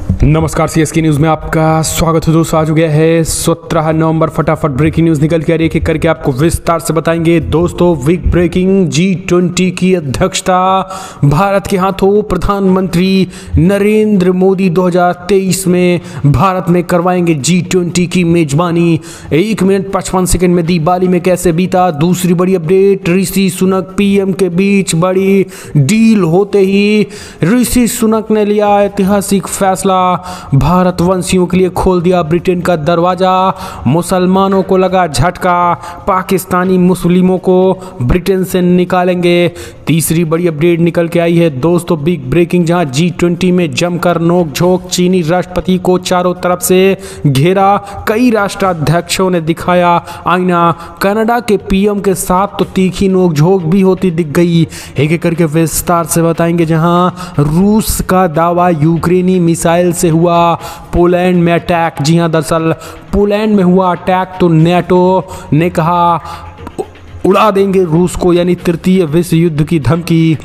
नमस्कार, CSK news में आपका स्वागत है दोस्तों। आज हो गया है 17 नवंबर। फटाफट ब्रेकिंग न्यूज़ निकल के आ रही है, एक एक करके आपको विस्तार से बताएंगे दोस्तों। बिग ब्रेकिंग, G20 की अध्यक्षता भारत के हाथों। प्रधानमंत्री नरेंद्र मोदी 2023 में भारत में करवाएंगे G20 की मेजबानी। 1 मिनट 55 सेकंड में दिवाली में कैसे बीता। दूसरी बड़ी अपडेट, ऋषि सुनक पीएम के बीच बड़ी डील होते ही ऋषि सुनक ने लिया ऐतिहासिक फैसला। भारतवंशियों के लिए खोल दिया ब्रिटेन का दरवाजा। मुसलमानों को लगा झटका, पाकिस्तानी मुस्लिमों को ब्रिटेन से निकालेंगे। तीसरी बड़ी अपडेट निकल के आई है दोस्तों, बिग ब्रेकिंग, जहां G20 में जमकर नोकझोंक। चीनी राष्ट्रपति को चारों तरफ से घेरा, कई राष्ट्राध्यक्षों ने दिखाया आईना। कनाडा के पीएम के साथ तो तीखी नोकझोंक भी होती दिख गई। एक एक करके विस्तार से बताएंगे। जहां रूस का दावा यूक्रेनी मिसाइल से हुआ पोलैंड में अटैक। जी हां, दरअसल पोलैंड में हुआ अटैक तो नेटो ने कहा उड़ा देंगे रूस को, यानी तृतीय विश्व युद्ध की धमकी।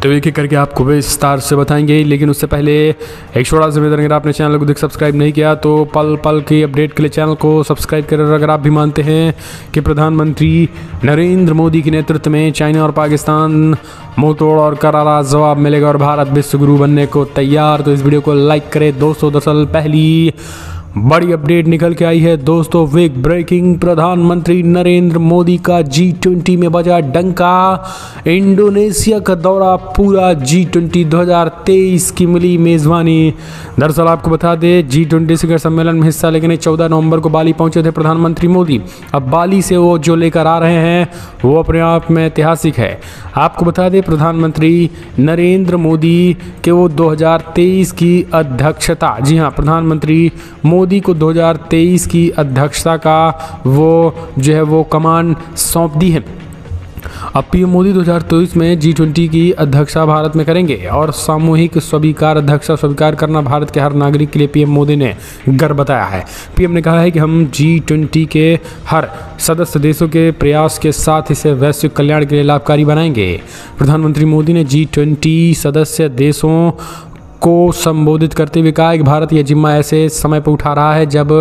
तो एक एक करके आपको विस्तार से बताएंगे, लेकिन उससे पहले एक छोटा सा निवेदन, अगर आपने चैनल को सब्सक्राइब नहीं किया तो पल पल की अपडेट के लिए चैनल को सब्सक्राइब करें। अगर आप भी मानते हैं कि प्रधानमंत्री नरेंद्र मोदी के नेतृत्व में चाइना और पाकिस्तान मुंहतोड़ और करारा जवाब मिलेगा और भारत विश्व गुरु बनने को तैयार, तो इस वीडियो को लाइक करें दोस्तों। दरअसल पहली बड़ी अपडेट निकल के आई है दोस्तों, बिग ब्रेकिंग, प्रधानमंत्री नरेंद्र मोदी का G20 में बजा डंका। इंडोनेशिया का दौरा पूरा, G20 2023 की मिली मेजबानी। दरअसल आपको बता दें, G20 शिखर सम्मेलन में हिस्सा लेने 14 नवंबर को बाली पहुंचे थे प्रधानमंत्री मोदी। अब बाली से वो जो लेकर आ रहे हैं वो अपने आप में ऐतिहासिक है। आपको बता दें, प्रधानमंत्री नरेंद्र मोदी के वो 2023 की अध्यक्षता, जी हाँ, प्रधानमंत्री मोदी को 2023 की अध्यक्षता का वो जो है वो कमान सौंप दी है। अब पीएम मोदी 2023 में G20 की अध्यक्षता भारत में करेंगे और सामूहिक स्वीकार अध्यक्षता स्वीकार करना भारत के हर नागरिक के लिए पीएम मोदी ने गर्व बताया है। पीएम ने कहा है कि हम G20 के हर सदस्य देशों के प्रयास के साथ इसे वैश्विक कल्याण के लिए लाभकारी बनाएंगे। प्रधानमंत्री मोदी ने G20 सदस्य देशों को संबोधित करते हुए कहा कि भारत यह जिम्मा ऐसे समय पर उठा रहा है जब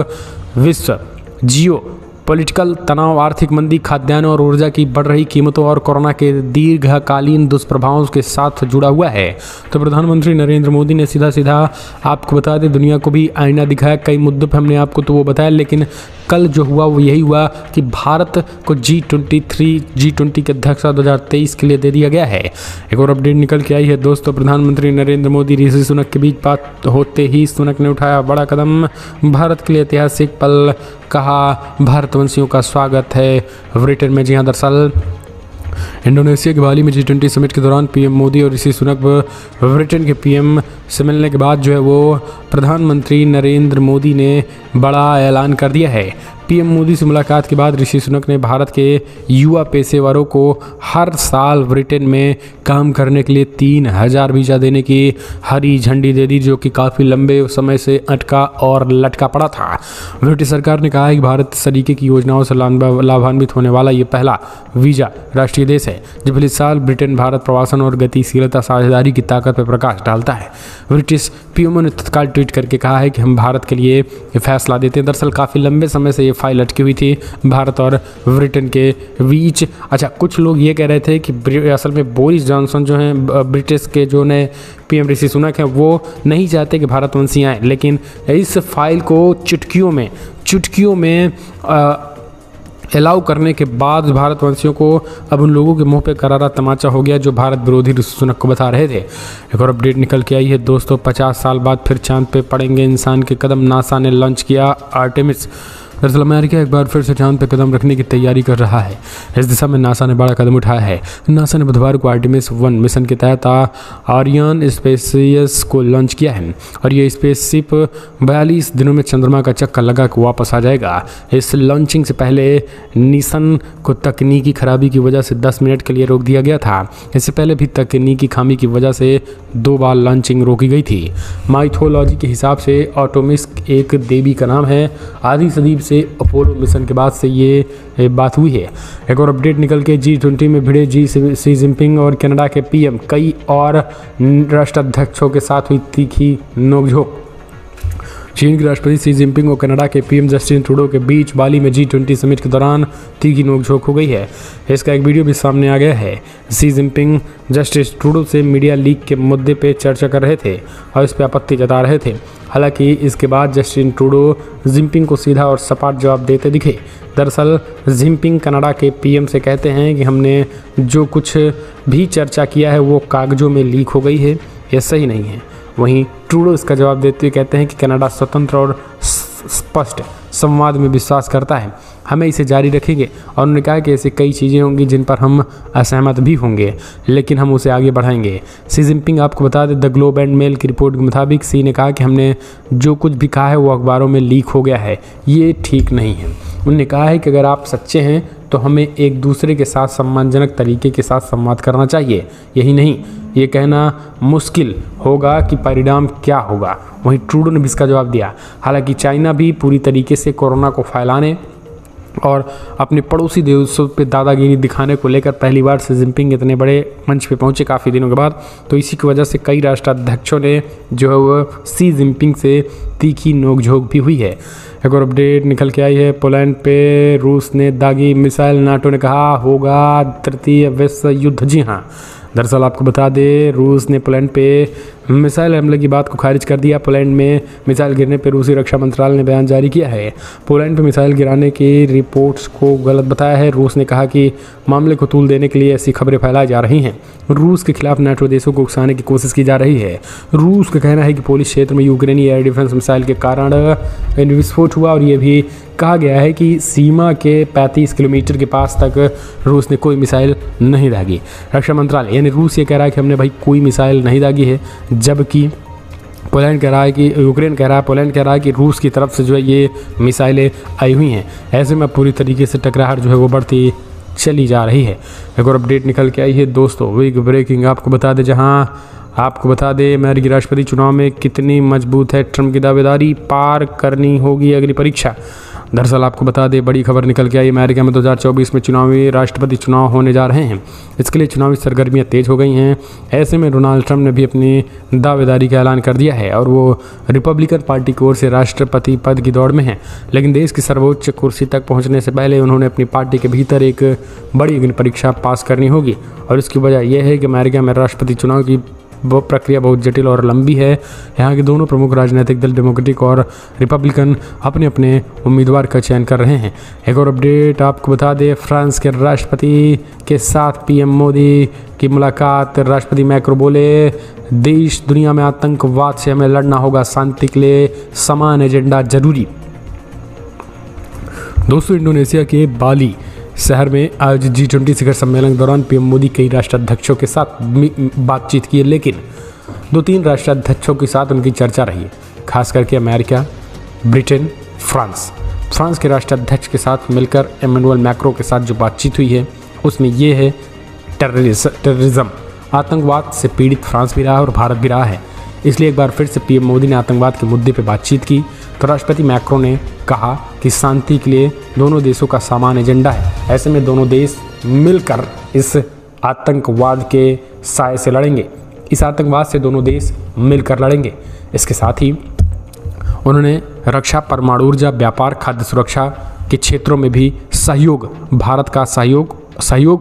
विश्व जियो पॉलिटिकल तनाव, आर्थिक मंदी, खाद्यान्न और ऊर्जा की बढ़ रही कीमतों और कोरोना के दीर्घकालीन दुष्प्रभावों के साथ जुड़ा हुआ है। तो प्रधानमंत्री नरेंद्र मोदी ने सीधा सीधा आपको बता दें, दुनिया को भी आईना दिखाया। कई मुद्दों पर हमने आपको तो वो बताया, लेकिन कल जो हुआ वो यही हुआ कि भारत को G20 की अध्यक्षता 2023 के लिए दे दिया गया है। एक और अपडेट निकल के आई है दोस्तों, प्रधानमंत्री नरेंद्र मोदी ऋषि सुनक के बीच बात होते ही सुनक ने उठाया बड़ा कदम। भारत के लिए ऐतिहासिक पल, कहा भारतवंशियों का स्वागत है ब्रिटेन में। जी हाँ, दरअसल इंडोनेशिया के बाली में G20 समिट के दौरान पीएम मोदी और ऋषि सुनक ब्रिटेन के पीएम से मिलने के बाद जो है वो प्रधानमंत्री नरेंद्र मोदी ने बड़ा ऐलान कर दिया है। पीएम मोदी से मुलाकात के बाद ऋषि सुनक ने भारत के युवा पेशेवरों को हर साल ब्रिटेन में काम करने के लिए 3000 वीज़ा देने की हरी झंडी दे दी, जो कि काफ़ी लंबे समय से अटका और लटका पड़ा था। ब्रिटिश सरकार ने कहा है कि भारत इस तरीके की योजनाओं से लाभान्वित होने वाला ये पहला वीज़ा राष्ट्रीय देश है। जब इस साल ब्रिटेन भारत प्रवासन और गतिशीलता साझेदारी की ताकत पर प्रकाश डालता है। ब्रिटिश पीएम ने तत्काल ट्वीट करके कहा है कि हम भारत के लिए ये फैसला देते हैं। दरअसल काफ़ी लंबे समय से ये फाइल लटकी हुई थी भारत और ब्रिटेन के बीच। अच्छा, कुछ लोग ये कह रहे थे कि असल में बोरिस जॉनसन जो हैं ब्रिटिश के जो नए पीएम ऋषि सुनक हैं वो नहीं चाहते कि भारतवंशी आए, लेकिन इस फाइल को चुटकियों में अलाउ करने के बाद भारतवंशियों को अब उन लोगों के मुंह पे करारा तमाचा हो गया जो भारत विरोधी ऋषि सुनक को बता रहे थे। एक और अपडेट निकल के आई है दोस्तों, 50 साल बाद फिर चांद पे पड़ेंगे इंसान के कदम। नासा ने लॉन्च किया आर्टेमिस। दरअसल अमेरिका एक बार फिर से चांद पर कदम रखने की तैयारी कर रहा है। इस दिशा में नासा ने बड़ा कदम उठाया है। नासा ने बुधवार को आर्टेमिस 1 मिशन के तहत आरियन स्पेसशिप को लॉन्च किया है और ये स्पेसशिप 42 दिनों में चंद्रमा का चक्कर लगा के वापस आ जाएगा। इस लॉन्चिंग से पहले मिशन को तकनीकी खराबी की वजह से 10 मिनट के लिए रोक दिया गया था। इससे पहले भी तकनीकी खामी की वजह से 2 बार लॉन्चिंग रोकी गई थी। माइथोलॉजी के हिसाब से आर्टेमिस एक देवी का नाम है। आधी सदी से अपोलो मिशन के बाद से ये बात हुई है। एक और अपडेट निकल के G20 में भिड़े शी जिनपिंग और कनाडा के PM, कई और राष्ट्राध्यक्षों के साथ हुई तीखी नोकझोंक। चीन के राष्ट्रपति शी जिनपिंग और कनाडा के PM जस्टिन ट्रूडो के बीच बाली में G20 समिट के दौरान तीखी नोकझोंक हो गई है। इसका एक वीडियो भी सामने आ गया है। शी जिनपिंग जस्टिन ट्रूडो से मीडिया लीक के मुद्दे पे चर्चा कर रहे थे और इस पर आपत्ति जता रहे थे। हालांकि इसके बाद जस्टिन ट्रूडो जिनपिंग को सीधा और सपाट जवाब देते दिखे। दरअसल जिनपिंग कनाडा के PM से कहते हैं कि हमने जो कुछ भी चर्चा किया है वो कागजों में लीक हो गई है, यह सही नहीं है। वहीं ट्रूडो इसका जवाब देते हुए कहते हैं कि कनाडा स्वतंत्र और स्पष्ट संवाद में विश्वास करता है, हमें इसे जारी रखेंगे। और उन्होंने कहा कि ऐसी कई चीज़ें होंगी जिन पर हम असहमत भी होंगे, लेकिन हम उसे आगे बढ़ाएंगे। शी जिनपिंग, आपको बता दें, द ग्लोब एंड मेल की रिपोर्ट के मुताबिक शी ने कहा कि हमने जो कुछ भी कहा है वो अखबारों में लीक हो गया है, ये ठीक नहीं है। उन्होंने कहा है कि अगर आप सच्चे हैं तो हमें एक दूसरे के साथ सम्मानजनक तरीके के साथ संवाद करना चाहिए, यही नहीं ये कहना मुश्किल होगा कि परिणाम क्या होगा। वहीं ट्रूडो ने भी इसका जवाब दिया। हालांकि चाइना भी पूरी तरीके से कोरोना को फैलाने और अपने पड़ोसी देशों पे दादागिरी दिखाने को लेकर पहली बार शी जिनपिंग इतने बड़े मंच पे पहुंचे काफ़ी दिनों के बाद। तो इसी की वजह से कई राष्ट्राध्यक्षों ने जो है वो शी जिनपिंग से तीखी नोकझोंक भी हुई है। एक और अपडेट निकल के आई है। पोलैंड पे रूस ने दागी मिसाइल, नाटो ने कहा होगा तृतीय विश्व युद्ध। जी हाँ, दरअसल आपको बता दें, रूस ने पोलैंड पे मिसाइल हमले की बात को खारिज कर दिया। पोलैंड में मिसाइल गिरने पर रूसी रक्षा मंत्रालय ने बयान जारी किया है। पोलैंड पे मिसाइल गिराने की रिपोर्ट्स को गलत बताया है। रूस ने कहा कि मामले को तूल देने के लिए ऐसी खबरें फैलाई जा रही हैं। रूस के खिलाफ नाटो देशों को उकसाने की कोशिश की जा रही है। रूस का कहना है कि पोलिश क्षेत्र में यूक्रेनी एयर डिफेंस मिसाइल के कारण विस्फोट हुआ और ये भी कहा गया है कि सीमा के 35 किलोमीटर के पास तक रूस ने कोई मिसाइल नहीं दागी। रक्षा मंत्रालय यानी रूस ये कह रहा है कि हमने भाई कोई मिसाइल नहीं दागी है, जबकि पोलैंड कह रहा है कि यूक्रेन कह रहा है, पोलैंड कह रहा है कि रूस की तरफ से जो है ये मिसाइलें आई हुई हैं। ऐसे में पूरी तरीके से टकराहट जो है वो बढ़ती चली जा रही है। एक और अपडेट निकल के आई है दोस्तों, बिग ब्रेकिंग आपको बता दें अमेरिकी राष्ट्रपति चुनाव में कितनी मजबूत है ट्रंप की दावेदारी, पार करनी होगी अगली परीक्षा। दरअसल आपको बता दें बड़ी खबर निकल के आई, अमेरिका में 2024 में चुनावी राष्ट्रपति चुनाव होने जा रहे हैं। इसके लिए चुनावी सरगर्मियां तेज हो गई हैं। ऐसे में डोनाल्ड ट्रंप ने भी अपनी दावेदारी का ऐलान कर दिया है और वो रिपब्लिकन पार्टी की ओर से राष्ट्रपति पद की दौड़ में हैं। लेकिन देश की सर्वोच्च कुर्सी तक पहुंचने से पहले उन्होंने अपनी पार्टी के भीतर एक बड़ी अग्नि परीक्षा पास करनी होगी। और इसकी वजह यह है कि अमेरिका में राष्ट्रपति चुनाव की वो प्रक्रिया बहुत जटिल और लंबी है। यहाँ के दोनों प्रमुख राजनीतिक दल डेमोक्रेटिक और रिपब्लिकन अपने अपने उम्मीदवार का चयन कर रहे हैं। एक और अपडेट आपको बता दें, फ्रांस के राष्ट्रपति के साथ PM मोदी की मुलाकात। राष्ट्रपति मैक्रो बोले, देश दुनिया में आतंकवाद से हमें लड़ना होगा, शांति के लिए समान एजेंडा जरूरी। दोस्तों, इंडोनेशिया के बाली शहर में आज G20 शिखर सम्मेलन के दौरान PM मोदी कई राष्ट्राध्यक्षों के साथ बातचीत की है, लेकिन 2-3 राष्ट्राध्यक्षों के साथ उनकी चर्चा रही है, खास करके अमेरिका, ब्रिटेन, फ्रांस के राष्ट्राध्यक्ष के साथ मिलकर इमैनुअल मैक्रो के साथ जो बातचीत हुई है उसमें ये है टेररिज्म, आतंकवाद से पीड़ित फ्रांस भी रहा है और भारत भी रहा है। इसलिए एक बार फिर से PM मोदी ने आतंकवाद के मुद्दे पर बातचीत की तो राष्ट्रपति मैक्रो ने कहा कि शांति के लिए दोनों देशों का समान एजेंडा है। ऐसे में दोनों देश मिलकर इस आतंकवाद के साए से लड़ेंगे, इस आतंकवाद से दोनों देश मिलकर लड़ेंगे। इसके साथ ही उन्होंने रक्षा, परमाणु ऊर्जा, व्यापार, खाद्य सुरक्षा के क्षेत्रों में भी सहयोग, भारत का सहयोग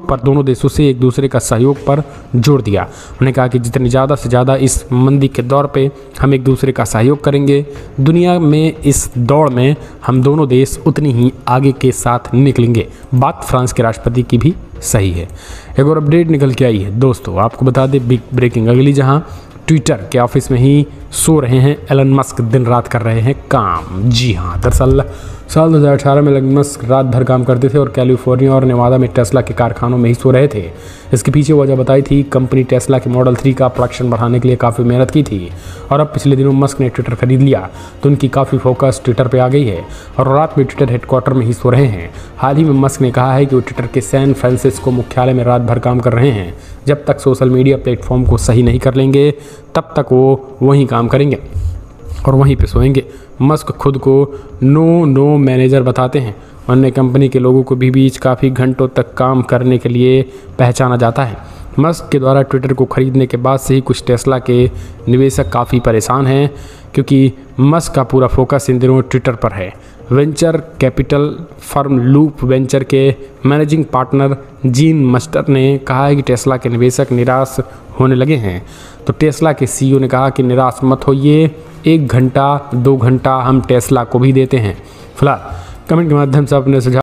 पर, दोनों देशों से एक दूसरे का सहयोग पर जोर दिया। उन्होंने कहा कि जितनी ज़्यादा से ज़्यादा इस मंदी के दौर पे हम एक दूसरे का सहयोग करेंगे, दुनिया में इस दौड़ में हम दोनों देश उतनी ही आगे के साथ निकलेंगे। बात फ्रांस के राष्ट्रपति की भी सही है। एक और अपडेट निकल के आई है दोस्तों, आपको बता दें बिग ब्रेकिंग अगली, जहां ट्विटर के ऑफिस में ही सो रहे हैं एलन मस्क, दिन रात कर रहे हैं काम। जी हाँ, दरअसल साल 2018 में एलन मस्क रात भर काम करते थे और कैलिफोर्निया और नेवादा में टेस्ला के कारखानों में ही सो रहे थे। इसके पीछे वजह बताई थी, कंपनी टेस्ला के मॉडल 3 का प्रोडक्शन बढ़ाने के लिए काफ़ी मेहनत की थी और अब पिछले दिनों मस्क ने ट्विटर खरीद लिया तो उनकी काफ़ी फोकस ट्विटर पर आ गई है और रात में ट्विटर हेडक्वार्टर में ही सो रहे हैं। हाल ही में मस्क ने कहा है कि वो ट्विटर के सैन फ्रांसिस्को मुख्यालय में रात भर काम कर रहे हैं। जब तक सोशल मीडिया प्लेटफॉर्म को सही नहीं कर लेंगे तब तक वो वहीं काम करेंगे। और वहीं पे सोएंगे। मस्क खुद को नो मैनेजर बताते हैं। अन्य कंपनी के लोगों को भी बीच काफ़ी घंटों तक काम करने के लिए पहचाना जाता है। मस्क के द्वारा ट्विटर को खरीदने के बाद से ही कुछ टेस्ला के निवेशक काफ़ी परेशान हैं, क्योंकि मस्क का पूरा फोकस इन दिनों ट्विटर पर है। Venture capital firm loop venture के मैनेजिंग पार्टनर जीन मस्टर ने कहा है कि टेस्ला के निवेशक निराश होने लगे हैं। तो टेस्ला के सीईओ ने कहा कि निराश मत होइए, 1 घंटा 2 घंटा हम टेस्ला को भी देते हैं। फिलहाल कमेंट के माध्यम से अपने सुझाव